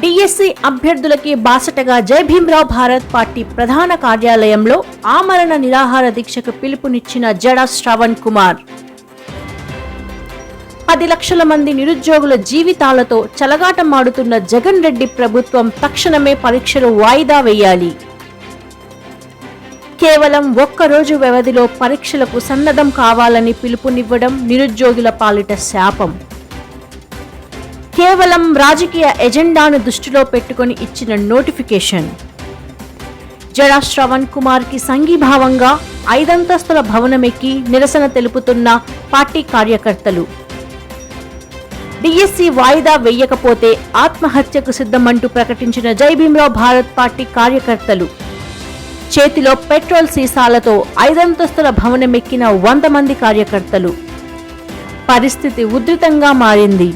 DSC అభ్యర్థులకి బాసటగా జై భీమ్రావ్ భారత్ పార్టీ ప్రధాన కార్యాలయంలో ఆమరణ నిరాహార దీక్షకు పిలుపునిచ్చిన జడ శ్రవణ్ కుమార్. 10 లక్షల మంది నిరుద్యోగుల జీవితాలతో చెలగాటమాడుతున్న జగన్ రెడ్డి ప్రభుత్వం తక్షణమే పరీక్షలు వాయిదా వేయాలి. కేవలం ఒక్కరోజు వ్యవధిలో పరీక్షలకు సన్నద్ధం కావాలని పిలుపునివ్వడం నిరుద్యోగుల పాలిట శాపం. కేవలం రాజకీయ ఎజెండాను దృష్టిలో పెట్టుకుని ఇచ్చిన నోటిఫికేషన్. జడా శ్రవణ్ కుమార్ కి సంఘీభావంగా 5 అంతస్తుల భవనమెక్కి నిరసన తెలుపుతున్న పార్టీ కార్యకర్తలు. డిఎస్సి వాయిదా వేయకపోతే ఆత్మహత్యకు సిద్ధమంటూ ప్రకటించిన జై భీమ్రావ్ భారత్ పార్టీ కార్యకర్తలు. చేతిలో పెట్రోల్ సీసాలతో 5 అంతస్తుల భవనమెక్కిన 100 మంది కార్యకర్తలు. పరిస్థితి ఉధృతంగా మారింది.